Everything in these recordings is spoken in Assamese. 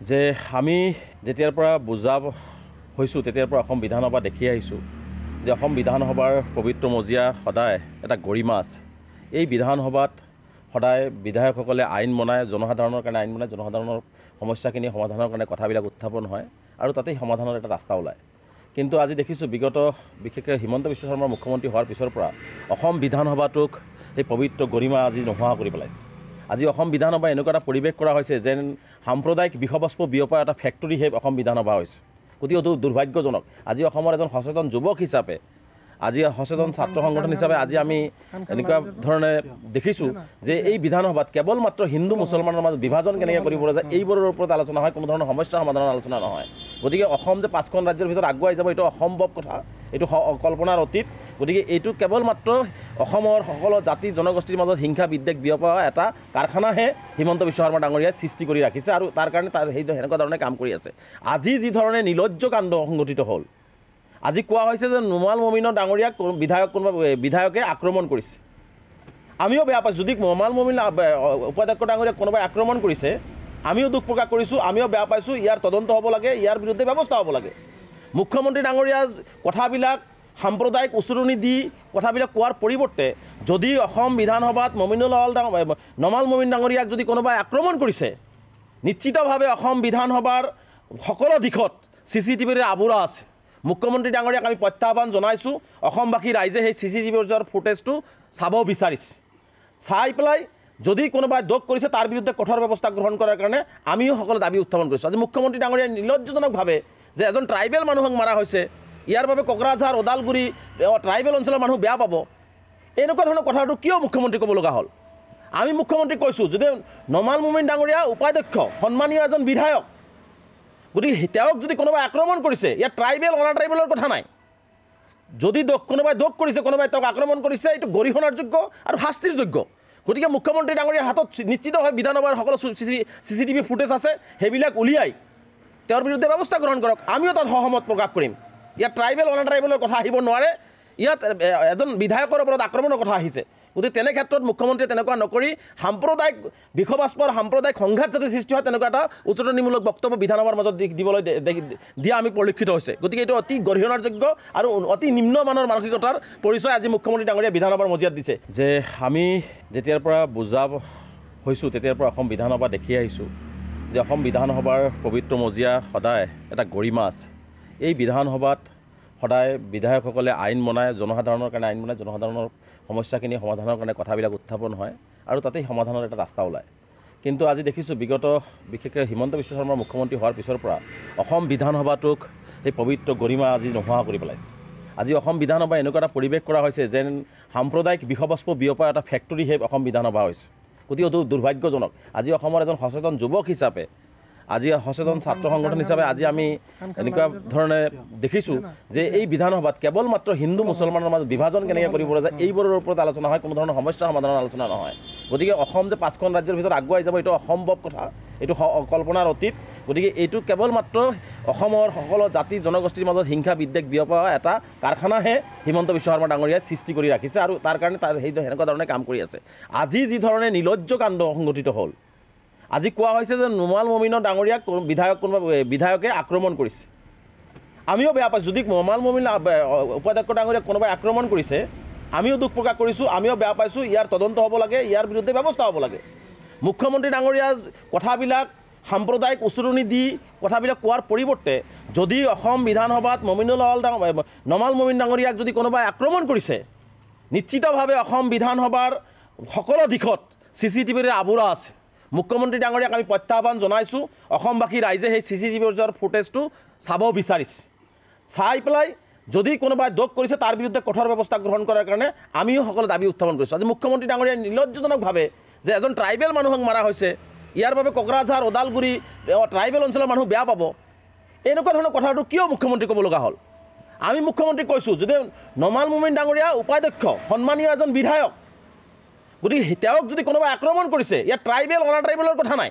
যে আমি যেতিয়াৰ পৰা বুজা হৈছোঁ তেতিয়াৰ পৰা অসম বিধানসভা দেখি আহিছোঁ যে অসম বিধানসভাৰ পবিত্ৰ মজিয়া সদায় এটা গৰিমা আছে। এই বিধানসভাত সদায় বিধায়কসকলে আইন বনায়, জনসাধাৰণৰ কাৰণে আইন বনায়, জনসাধাৰণৰ সমস্যাখিনি সমাধানৰ কাৰণে কথাবিলাক উত্থাপন হয় আৰু তাতেই সমাধানৰ এটা ৰাস্তা ওলায়। কিন্তু আজি দেখিছোঁ বিগত বিশেষকৈ হিমন্ত বিশ্ব শৰ্মা মুখ্যমন্ত্ৰী হোৱাৰ পিছৰ পৰা অসম বিধানসভাটোক সেই পবিত্ৰ গৰিমা আজি নোহোৱা কৰি পেলাইছে। আজি অসম বিধানসভা এনেকুৱা এটা পৰিৱেশ কৰা হৈছে যেন সাম্প্ৰদায়িক বিষবস্প বিয়পা এটা ফেক্টৰীহে অসম বিধানসভা হৈছে। গতিকে দুৰ্ভাগ্যজনক। আজি অসমৰ এজন সচেতন যুৱক হিচাপে, আজি সচেতন ছাত্ৰ সংগঠন হিচাপে আজি আমি এনেকুৱা ধৰণে দেখিছোঁ যে এই বিধানসভাত কেৱল মাত্ৰ হিন্দু মুছলমানৰ মাজত বিভাজন কেনেকৈ কৰিব পৰা যায় এইবোৰৰ ওপৰত আলোচনা হয়, কোনো ধৰণৰ সমস্যা সমাধানৰ আলোচনা নহয়। গতিকে অসম যে 5খন ৰাজ্যৰ ভিতৰত আগুৱাই যাব এইটো অসম্ভৱ কথা, এইটো কল্পনাৰ অতীত। গতিকে এইটো কেৱল মাত্ৰ অসমৰ সকলো জাতি জনগোষ্ঠীৰ মাজত হিংসা বিদ্বেষ বিয়পোৱা এটা কাৰখানাহে হিমন্ত বিশ্ব শৰ্মা ডাঙৰীয়াই সৃষ্টি কৰি ৰাখিছে আৰু তাৰ কাৰণে সেনেকুৱা ধৰণে কাম কৰি আছে। আজি যি ধৰণে নিৰ্লজ্জ কাণ্ড সংঘটিত হ'ল, আজি কোৱা হৈছে যে নুমাল মমিনৰ ডাঙৰীয়াক কোনোবা বিধায়কে আক্ৰমণ কৰিছে। আমিও বেয়া পাইছোঁ। যদি নুমাল মমিন উপাধ্যক্ষ ডাঙৰীয়াক কোনোবাই আক্ৰমণ কৰিছে আমিও দুখ প্ৰকাশ কৰিছোঁ, আমিও বেয়া পাইছোঁ। ইয়াৰ তদন্ত হ'ব লাগে, ইয়াৰ বিৰুদ্ধে ব্যৱস্থা হ'ব লাগে। মুখ্যমন্ত্ৰী ডাঙৰীয়াৰ কথাবিলাক সাম্প্ৰদায়িক উচৰণি দি কথাবিলাক কোৱাৰ পৰিৱৰ্তে যদি অসম বিধানসভাত নমাল মমিন ডাঙৰীয়াক যদি কোনোবাই আক্ৰমণ কৰিছে, নিশ্চিতভাৱে অসম বিধানসভাৰ সকলো দিশত CCTVৰে আৱৰা আছে। মুখ্যমন্ত্ৰী ডাঙৰীয়াক আমি প্ৰত্যাহ্বান জনাইছোঁ, অসমবাসী ৰাইজে সেই CCTVৰ ফুটেজটো চাব বিচাৰিছে। চাই পেলাই যদি কোনোবাই দোষ কৰিছে তাৰ বিৰুদ্ধে কঠোৰ ব্যৱস্থা গ্ৰহণ কৰাৰ কাৰণে আমিও সকলো দাবী উত্থাপন কৰিছোঁ। আজি মুখ্যমন্ত্ৰী ডাঙৰীয়াই নিৰ্লজ্জজনকভাৱে যে এজন ট্ৰাইবেল মানুহক মাৰা হৈছে, ইয়াৰ বাবে কোকৰাঝাৰ ওদালগুৰি ট্ৰাইবেল অঞ্চলৰ মানুহ বেয়া পাব, এনেকুৱা ধৰণৰ কথাটো কিয় মুখ্যমন্ত্ৰী ক'ব লগা হ'ল? আমি মুখ্যমন্ত্ৰীক কৈছোঁ যদি নমাল মমিন ডাঙৰীয়া উপাধ্যক্ষ সন্মানীয় এজন বিধায়ক, গতিকে তেওঁক যদি কোনোবাই আক্ৰমণ কৰিছে ইয়াত ট্ৰাইবেল অনা ট্ৰাইবেলৰ কথা নাই। যদি কোনোবাই দোষ কৰিছে, কোনোবাই তেওঁক আক্ৰমণ কৰিছে, এইটো গৰিহণাৰ যোগ্য আৰু শাস্তিৰ যোগ্য। গতিকে মুখ্যমন্ত্ৰী ডাঙৰীয়াৰ হাতত নিশ্চিতভাৱে বিধানসভাৰ সকলো CCTV ফুটেজ আছে, সেইবিলাক উলিয়াই তেওঁৰ বিৰুদ্ধে ব্যৱস্থা গ্ৰহণ কৰক। আমিও তাত সহমত প্ৰকাশ কৰিম। ইয়াত ট্ৰাইবেল অনা ট্ৰাইবেলৰ কথা আহিব নোৱাৰে, ইয়াত এজন বিধায়কৰ ওপৰত আক্ৰমণৰ কথা আহিছে। গতিকে তেনে ক্ষেত্ৰত মুখ্যমন্ত্ৰীয়ে তেনেকুৱা নকৰি সাম্প্ৰদায়িক বিষবস্পৰ সাম্প্ৰদায়িক সংঘাত যাতে সৃষ্টি হয় তেনেকুৱা এটা উচতনিমূলক বক্তব্য বিধানসভাৰ মাজত দিবলৈ দিয়া আমি পৰিলক্ষিত হৈছে। গতিকে এইটো অতি গৰিহণাৰ যোগ্য আৰু অতি নিম্নমানৰ মানসিকতাৰ পৰিচয় আজি মুখ্যমন্ত্ৰী ডাঙৰীয়াই বিধানসভাৰ মজিয়াত দিছে। যে আমি যেতিয়াৰ পৰা বুজা হৈছোঁ তেতিয়াৰ পৰা অসম বিধানসভা দেখি আহিছোঁ যে অসম বিধানসভাৰ পবিত্ৰ মজিয়া সদায় এটা গৰিমা আছে। এই বিধানসভাত সদায় বিধায়কসকলে আইন বনায়, জনসাধাৰণৰ কাৰণে আইন বনায়, জনসাধাৰণৰ সমস্যাখিনি সমাধানৰ কাৰণে কথাবিলাক উত্থাপন হয় আৰু তাতেই সমাধানৰ এটা ৰাস্তা ওলায়। কিন্তু আজি দেখিছোঁ বিগত বিশেষকৈ হিমন্ত বিশ্ব শৰ্মা মুখ্যমন্ত্ৰী হোৱাৰ পিছৰ পৰা অসম বিধানসভাটোক সেই পবিত্ৰ গৰিমা আজি নোহোৱা কৰি পেলাইছে। আজি অসম বিধানসভা এনেকুৱা এটা পৰিৱেশ কৰা হৈছে যেন সাম্প্ৰদায়িক বিষবস্প বিয়পা এটা ফেক্টৰীহে অসম বিধানসভা হৈছে। গতিকে দুৰ্ভাগ্যজনক। আজি অসমৰ এজন সচেতন যুৱক হিচাপে, আজি সচেতন ছাত্ৰ সংগঠন হিচাপে আজি আমি এনেকুৱা ধৰণে দেখিছোঁ যে এই বিধানসভাত কেৱল মাত্ৰ হিন্দু মুছলমানৰ মাজত বিভাজন কেনেকৈ কৰিব পৰা যায় এইবোৰৰ ওপৰত আলোচনা হয়, কোনো ধৰণৰ সমস্যা সমাধানৰ আলোচনা নহয়। গতিকে অসম যে 5খন ৰাজ্যৰ ভিতৰত আগুৱাই যাব এইটো অসম্ভৱ কথা, এইটো কল্পনাৰ অতীত। গতিকে এইটো কেৱল মাত্ৰ অসমৰ সকলো জাতি জনগোষ্ঠীৰ মাজত হিংসা বিদ্বেষ বিয়পোৱা এটা কাৰখানাহে হিমন্ত বিশ্ব শৰ্মা ডাঙৰীয়াই সৃষ্টি কৰি ৰাখিছে আৰু তাৰ কাৰণে সেনেকুৱা ধৰণে কাম কৰি আছে। আজি যি ধৰণে নিৰ্লজ্জ কাণ্ড সংঘটিত হ'ল, আজি কোৱা হৈছে যে নুমাল মমিনৰ ডাঙৰীয়াক কোনোবা বিধায়কে আক্ৰমণ কৰিছে। আমিও বেয়া পাইছোঁ। যদি নুমাল মমিন উপাধ্যক্ষ ডাঙৰীয়াক কোনোবাই আক্ৰমণ কৰিছে আমিও দুখ প্ৰকাশ কৰিছোঁ, আমিও বেয়া পাইছোঁ। ইয়াৰ তদন্ত হ'ব লাগে, ইয়াৰ বিৰুদ্ধে ব্যৱস্থা হ'ব লাগে। মুখ্যমন্ত্ৰী ডাঙৰীয়াৰ কথাবিলাক সাম্প্ৰদায়িক উচৰণি দি কথাবিলাক কোৱাৰ পৰিৱৰ্তে যদি অসম বিধানসভাত নমাল মমিন ডাঙৰীয়াক যদি কোনোবাই আক্ৰমণ কৰিছে, নিশ্চিতভাৱে অসম বিধানসভাৰ সকলো দিশত CCTVৰে আৱৰা আছে। মুখ্যমন্ত্ৰী ডাঙৰীয়াক আমি প্ৰত্যাহ্বান জনাইছোঁ, অসমবাসী ৰাইজে সেই CCTVৰ ফুটেজটো চাব বিচাৰিছে। চাই পেলাই যদি কোনোবাই দোষ কৰিছে তাৰ বিৰুদ্ধে কঠোৰ ব্যৱস্থা গ্ৰহণ কৰাৰ কাৰণে আমিও সকলো দাবী উত্থাপন কৰিছোঁ। আজি মুখ্যমন্ত্ৰী ডাঙৰীয়াই নিৰ্লজ্জজনকভাৱে যে এজন ট্ৰাইবেল মানুহক মাৰা হৈছে, ইয়াৰ বাবে কোকৰাঝাৰ ওদালগুৰি ট্ৰাইবেল অঞ্চলৰ মানুহ বেয়া পাব, এনেকুৱা ধৰণৰ কথাটো কিয় মুখ্যমন্ত্ৰী ক'ব লগা হ'ল? আমি মুখ্যমন্ত্ৰীক কৈছোঁ যদি নমাল মমিন ডাঙৰীয়া উপাধ্যক্ষ সন্মানীয় এজন বিধায়ক, গতিকে তেওঁক যদি কোনোবাই আক্ৰমণ কৰিছে ইয়াত ট্ৰাইবেল অনা ট্ৰাইবেলৰ কথা নাই।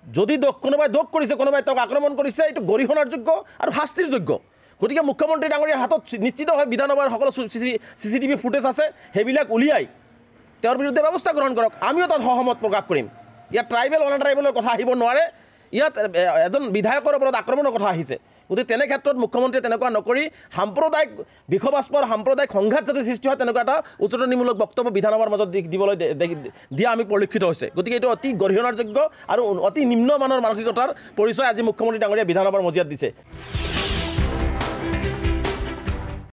যদি কোনোবাই দোষ কৰিছে, কোনোবাই তেওঁক আক্ৰমণ কৰিছে, এইটো গৰিহণাৰ যোগ্য আৰু শাস্তিৰ যোগ্য। গতিকে মুখ্যমন্ত্ৰী ডাঙৰীয়াৰ হাতত নিশ্চিতভাৱে বিধানসভাৰ সকলো CCTV ফুটেজ আছে, সেইবিলাক উলিয়াই তেওঁৰ বিৰুদ্ধে ব্যৱস্থা গ্ৰহণ কৰক। আমিও তাত সহমত প্ৰকাশ কৰিম। ইয়াত ট্ৰাইবেল অনা ট্ৰাইবেলৰ কথা আহিব নোৱাৰে, ইয়াত এজন বিধায়কৰ ওপৰত আক্ৰমণৰ কথা আহিছে গতিকে তেনে ক্ষেত্ৰত মুখ্যমন্ত্ৰীয়ে তেনেকুৱা নকৰি সাম্প্ৰদায়িক বিষবাস্পৰ সাম্প্ৰদায়িক সংঘাত যাতে সৃষ্টি হয় তেনেকুৱা এটা উচতনিমূলক বক্তব্য বিধানসভাৰ মাজত দিবলৈ দিয়া আমি পৰিলক্ষিত হৈছে গতিকে এইটো অতি গৰিহণাৰযোগ্য আৰু অতি নিম্নমানৰ মানসিকতাৰ পৰিচয় আজি মুখ্যমন্ত্ৰী ডাঙৰীয়া বিধানসভাৰ মজিয়াত দিছে